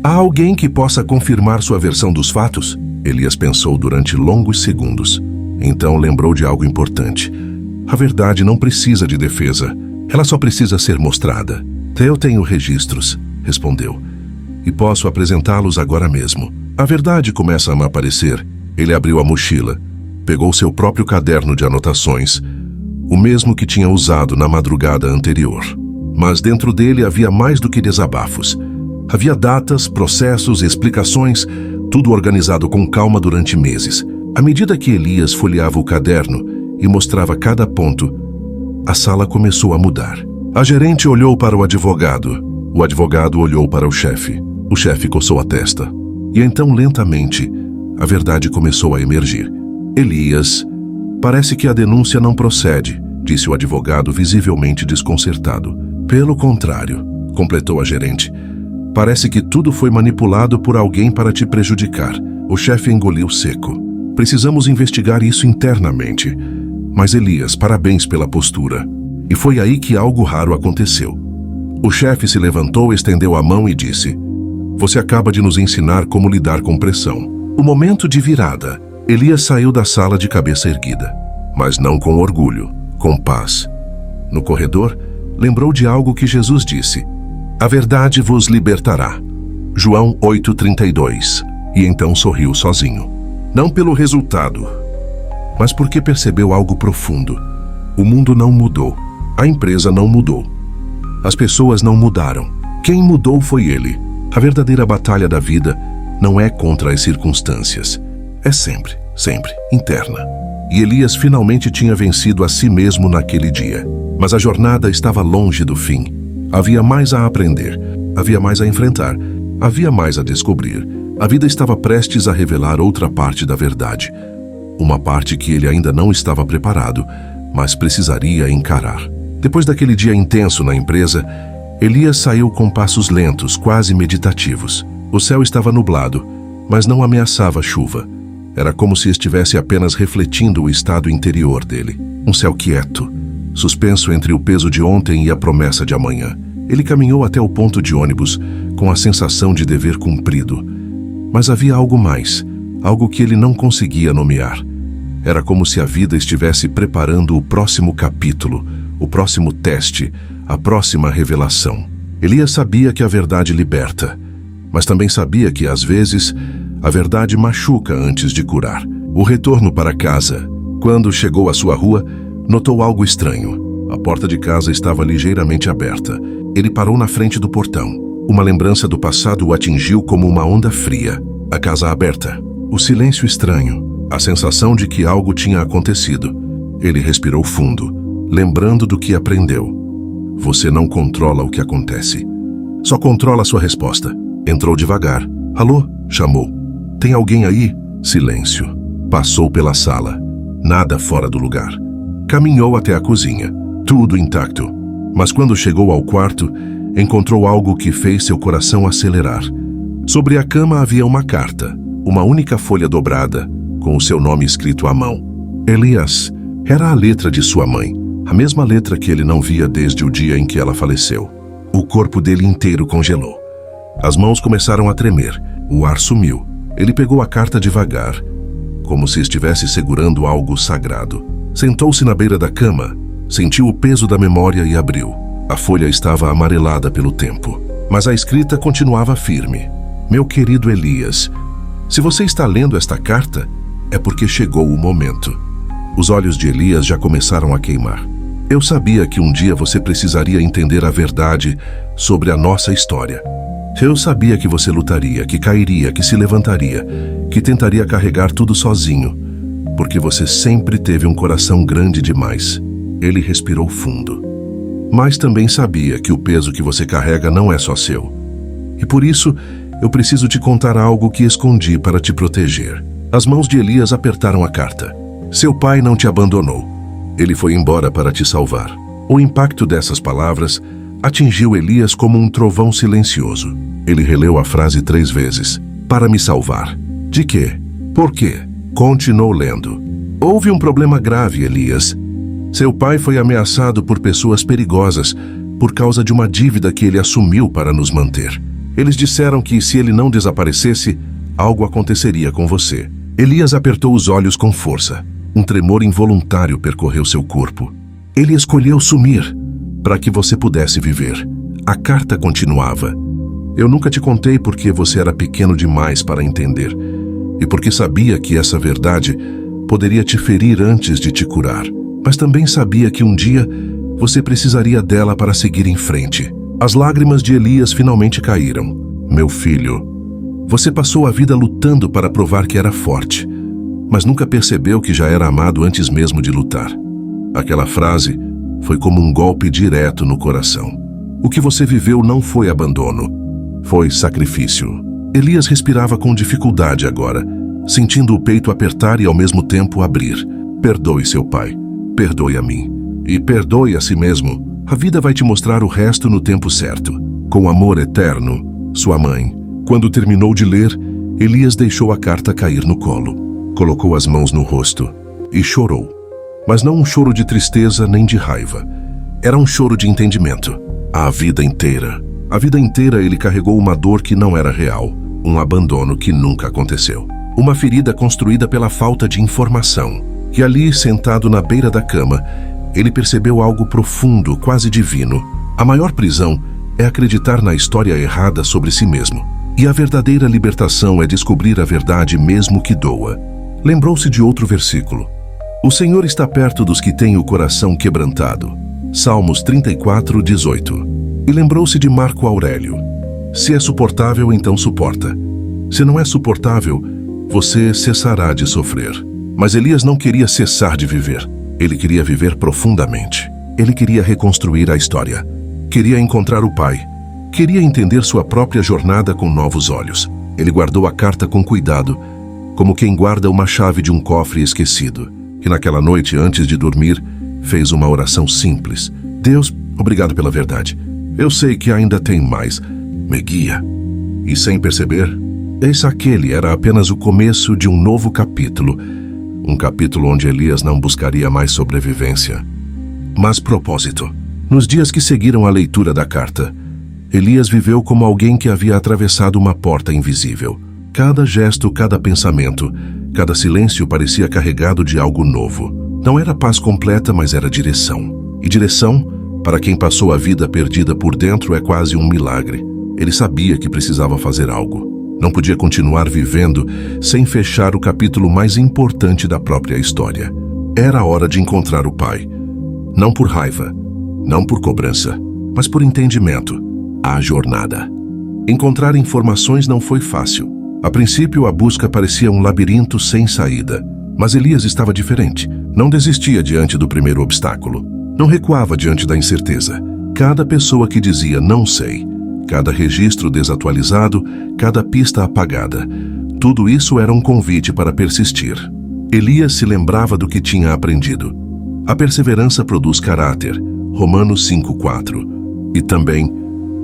há alguém que possa confirmar sua versão dos fatos? Elias pensou durante longos segundos. Então lembrou de algo importante. A verdade não precisa de defesa. Ela só precisa ser mostrada. Eu tenho registros, respondeu, e posso apresentá-los agora mesmo. A verdade começa a me aparecer. Ele abriu a mochila, pegou seu próprio caderno de anotações, o mesmo que tinha usado na madrugada anterior. Mas dentro dele havia mais do que desabafos. Havia datas, processos, explicações, tudo organizado com calma durante meses. À medida que Elias folheava o caderno e mostrava cada ponto, a sala começou a mudar. A gerente olhou para o advogado olhou para o chefe coçou a testa. E então, lentamente, a verdade começou a emergir. Elias, parece que a denúncia não procede, disse o advogado, visivelmente desconcertado. Pelo contrário, completou a gerente, parece que tudo foi manipulado por alguém para te prejudicar. O chefe engoliu seco. Precisamos investigar isso internamente. Mas Elias, parabéns pela postura. E foi aí que algo raro aconteceu. O chefe se levantou, estendeu a mão e disse: você acaba de nos ensinar como lidar com pressão. O momento de virada. Elias saiu da sala de cabeça erguida, mas não com orgulho, com paz. No corredor, lembrou de algo que Jesus disse: a verdade vos libertará. João 8,32. E então sorriu sozinho. Não pelo resultado, mas porque percebeu algo profundo. O mundo não mudou. A empresa não mudou. As pessoas não mudaram. Quem mudou foi ele. A verdadeira batalha da vida não é contra as circunstâncias. É sempre, sempre interna. E Elias finalmente tinha vencido a si mesmo naquele dia. Mas a jornada estava longe do fim. Havia mais a aprender, havia mais a enfrentar, havia mais a descobrir. A vida estava prestes a revelar outra parte da verdade. Uma parte que ele ainda não estava preparado, mas precisaria encarar. Depois daquele dia intenso na empresa, Elias saiu com passos lentos, quase meditativos. O céu estava nublado, mas não ameaçava chuva. Era como se estivesse apenas refletindo o estado interior dele. Um céu quieto, suspenso entre o peso de ontem e a promessa de amanhã. Ele caminhou até o ponto de ônibus com a sensação de dever cumprido. Mas havia algo mais, algo que ele não conseguia nomear. Era como se a vida estivesse preparando o próximo capítulo, o próximo teste, a próxima revelação. Elias sabia que a verdade liberta, mas também sabia que, às vezes, a verdade machuca antes de curar. O retorno para casa. Quando chegou à sua rua, notou algo estranho. A porta de casa estava ligeiramente aberta. Ele parou na frente do portão. Uma lembrança do passado o atingiu como uma onda fria. A casa aberta. O silêncio estranho. A sensação de que algo tinha acontecido. Ele respirou fundo, lembrando do que aprendeu. Você não controla o que acontece. Só controla sua resposta. Entrou devagar. Alô? Chamou. Tem alguém aí? Silêncio. Passou pela sala. Nada fora do lugar. Caminhou até a cozinha. Tudo intacto. Mas quando chegou ao quarto, encontrou algo que fez seu coração acelerar. Sobre a cama havia uma carta, uma única folha dobrada, com o seu nome escrito à mão. Elias. Era a letra de sua mãe, a mesma letra que ele não via desde o dia em que ela faleceu. O corpo dele inteiro congelou. As mãos começaram a tremer, o ar sumiu. Ele pegou a carta devagar, como se estivesse segurando algo sagrado. Sentou-se na beira da cama, sentiu o peso da memória e abriu. A folha estava amarelada pelo tempo, mas a escrita continuava firme. Meu querido Elias, se você está lendo esta carta, é porque chegou o momento. Os olhos de Elias já começaram a queimar. Eu sabia que um dia você precisaria entender a verdade sobre a nossa história. Eu sabia que você lutaria, que cairia, que se levantaria, que tentaria carregar tudo sozinho, porque você sempre teve um coração grande demais. Ele respirou fundo. Mas também sabia que o peso que você carrega não é só seu. E por isso, eu preciso te contar algo que escondi para te proteger. As mãos de Elias apertaram a carta. Seu pai não te abandonou. Ele foi embora para te salvar. O impacto dessas palavras atingiu Elias como um trovão silencioso. Ele releu a frase 3 vezes. Para me salvar. De quê? Por quê? Continuou lendo. Houve um problema grave, Elias. Seu pai foi ameaçado por pessoas perigosas por causa de uma dívida que ele assumiu para nos manter. Eles disseram que se ele não desaparecesse, algo aconteceria com você. Elias apertou os olhos com força. Um tremor involuntário percorreu seu corpo. Ele escolheu sumir para que você pudesse viver. A carta continuava. Eu nunca te contei porque você era pequeno demais para entender e porque sabia que essa verdade poderia te ferir antes de te curar. Mas também sabia que um dia você precisaria dela para seguir em frente. As lágrimas de Elias finalmente caíram. Meu filho, você passou a vida lutando para provar que era forte, mas nunca percebeu que já era amado antes mesmo de lutar. Aquela frase foi como um golpe direto no coração. O que você viveu não foi abandono, foi sacrifício. Elias respirava com dificuldade agora, sentindo o peito apertar e ao mesmo tempo abrir. Perdoe seu pai. Perdoe a mim. E perdoe a si mesmo. A vida vai te mostrar o resto no tempo certo. Com amor eterno, sua mãe. Quando terminou de ler, Elias deixou a carta cair no colo. Colocou as mãos no rosto e chorou. Mas não um choro de tristeza nem de raiva. Era um choro de entendimento. A vida inteira ele carregou uma dor que não era real. Um abandono que nunca aconteceu. Uma ferida construída pela falta de informação. E ali, sentado na beira da cama, ele percebeu algo profundo, quase divino. A maior prisão é acreditar na história errada sobre si mesmo. E a verdadeira libertação é descobrir a verdade mesmo que doa. Lembrou-se de outro versículo. O Senhor está perto dos que têm o coração quebrantado. Salmos 34, 18. E lembrou-se de Marco Aurélio. Se é suportável, então suporta. Se não é suportável, você cessará de sofrer. Mas Elias não queria cessar de viver. Ele queria viver profundamente. Ele queria reconstruir a história. Queria encontrar o pai. Queria entender sua própria jornada com novos olhos. Ele guardou a carta com cuidado, como quem guarda uma chave de um cofre esquecido. E naquela noite, antes de dormir, fez uma oração simples. Deus, obrigado pela verdade. Eu sei que ainda tem mais. Me guia. E sem perceber, aquele era apenas o começo de um novo capítulo. Um capítulo onde Elias não buscaria mais sobrevivência, mas propósito. Nos dias que seguiram a leitura da carta, Elias viveu como alguém que havia atravessado uma porta invisível. Cada gesto, cada pensamento, cada silêncio parecia carregado de algo novo. Não era paz completa, mas era direção. E direção, para quem passou a vida perdida por dentro, é quase um milagre. Ele sabia que precisava fazer algo. Não podia continuar vivendo sem fechar o capítulo mais importante da própria história. Era a hora de encontrar o pai. Não por raiva, não por cobrança, mas por entendimento. A jornada. Encontrar informações não foi fácil. A princípio, a busca parecia um labirinto sem saída. Mas Elias estava diferente. Não desistia diante do primeiro obstáculo. Não recuava diante da incerteza. Cada pessoa que dizia não sei, cada registro desatualizado, cada pista apagada. Tudo isso era um convite para persistir. Elias se lembrava do que tinha aprendido. A perseverança produz caráter. Romanos 5:4. E também,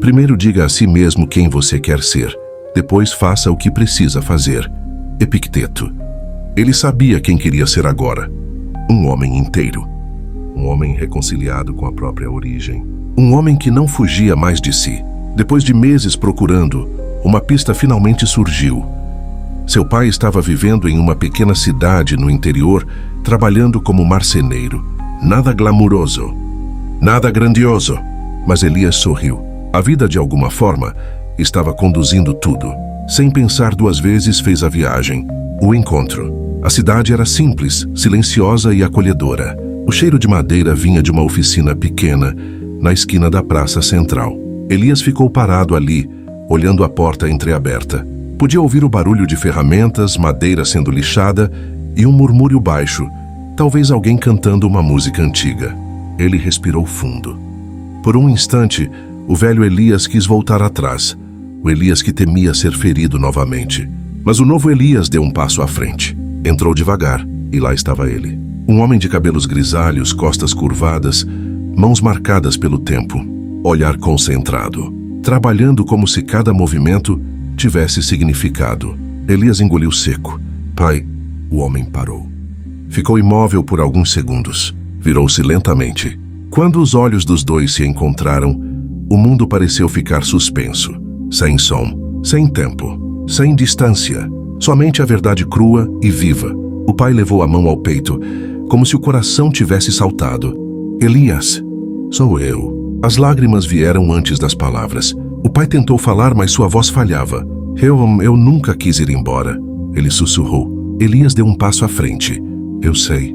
primeiro diga a si mesmo quem você quer ser. Depois faça o que precisa fazer. Epicteto. Ele sabia quem queria ser agora. Um homem inteiro. Um homem reconciliado com a própria origem. Um homem que não fugia mais de si. Depois de meses procurando, uma pista finalmente surgiu. Seu pai estava vivendo em uma pequena cidade no interior, trabalhando como marceneiro. Nada glamuroso, nada grandioso, mas Elias sorriu. A vida, de alguma forma, estava conduzindo tudo. Sem pensar 2 vezes, fez a viagem. O encontro. A cidade era simples, silenciosa e acolhedora. O cheiro de madeira vinha de uma oficina pequena, na esquina da praça central. Elias ficou parado ali, olhando a porta entreaberta. Podia ouvir o barulho de ferramentas, madeira sendo lixada e um murmúrio baixo, talvez alguém cantando uma música antiga. Ele respirou fundo. Por um instante, o velho Elias quis voltar atrás, o Elias que temia ser ferido novamente. Mas o novo Elias deu um passo à frente. Entrou devagar, e lá estava ele. Um homem de cabelos grisalhos, costas curvadas, Mãos marcadas pelo tempo, olhar concentrado, trabalhando como se cada movimento tivesse significado. Elias engoliu seco. Pai, o homem parou. Ficou imóvel por alguns segundos. Virou-se lentamente. Quando os olhos dos dois se encontraram, o mundo pareceu ficar suspenso. Sem som, sem tempo, sem distância. Somente a verdade crua e viva. O pai levou a mão ao peito, como se o coração tivesse saltado. Elias, sou eu. As lágrimas vieram antes das palavras. O pai tentou falar, mas sua voz falhava. Eu nunca quis ir embora. Ele sussurrou. Elias deu um passo à frente. Eu sei.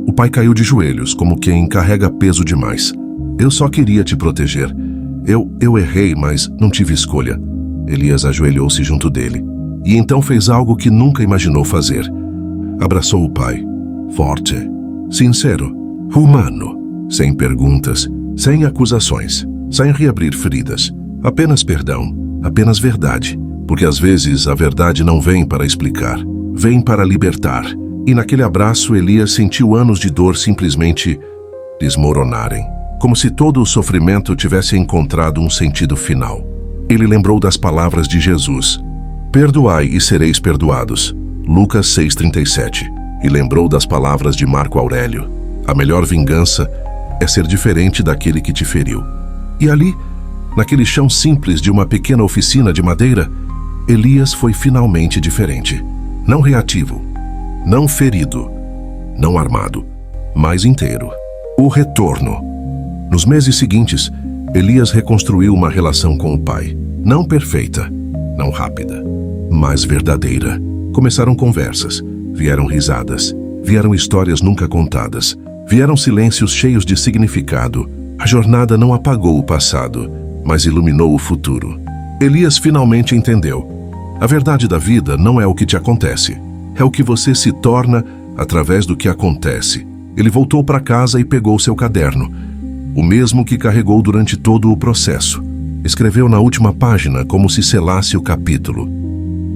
O pai caiu de joelhos, como quem carrega peso demais. Eu só queria te proteger. Eu errei, mas não tive escolha. Elias ajoelhou-se junto dele. E então fez algo que nunca imaginou fazer. Abraçou o pai. Forte, sincero, humano. Sem perguntas, sem acusações, sem reabrir feridas. Apenas perdão, apenas verdade. Porque às vezes a verdade não vem para explicar, vem para libertar. E naquele abraço, Elias sentiu anos de dor simplesmente desmoronarem. Como se todo o sofrimento tivesse encontrado um sentido final. Ele lembrou das palavras de Jesus. Perdoai e sereis perdoados. Lucas 6,37. E lembrou das palavras de Marco Aurélio. A melhor vingança é ser diferente daquele que te feriu. E ali, naquele chão simples de uma pequena oficina de madeira, Elias foi finalmente diferente. Não reativo, não ferido, não armado, mas inteiro. O retorno. Nos meses seguintes, Elias reconstruiu uma relação com o pai. Não perfeita, não rápida, mas verdadeira. Começaram conversas, vieram risadas, vieram histórias nunca contadas, vieram silêncios cheios de significado. A jornada não apagou o passado, mas iluminou o futuro. Elias finalmente entendeu. A verdade da vida não é o que te acontece, é o que você se torna através do que acontece. Ele voltou para casa e pegou seu caderno, o mesmo que carregou durante todo o processo. Escreveu na última página como se selasse o capítulo.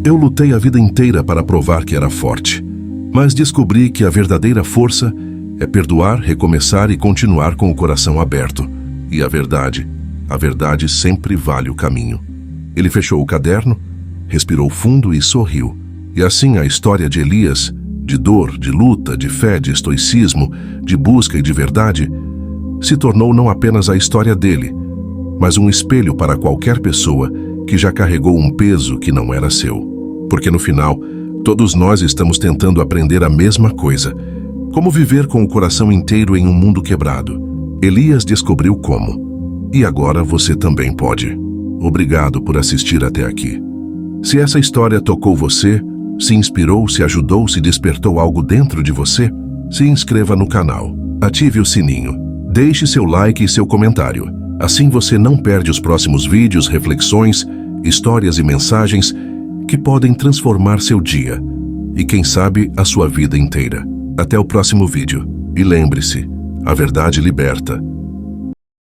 Eu lutei a vida inteira para provar que era forte, mas descobri que a verdadeira força é perdoar, recomeçar e continuar com o coração aberto. E a verdade sempre vale o caminho. Ele fechou o caderno, respirou fundo e sorriu. E assim a história de Elias, de dor, de luta, de fé, de estoicismo, de busca e de verdade, se tornou não apenas a história dele, mas um espelho para qualquer pessoa que já carregou um peso que não era seu. Porque no final, todos nós estamos tentando aprender a mesma coisa. Como viver com o coração inteiro em um mundo quebrado. Elias descobriu como. E agora você também pode. Obrigado por assistir até aqui. Se essa história tocou você, se inspirou, se ajudou, se despertou algo dentro de você, se inscreva no canal, ative o sininho, deixe seu like e seu comentário. Assim você não perde os próximos vídeos, reflexões, histórias e mensagens que podem transformar seu dia e, quem sabe, a sua vida inteira. Até o próximo vídeo. E lembre-se, a verdade liberta.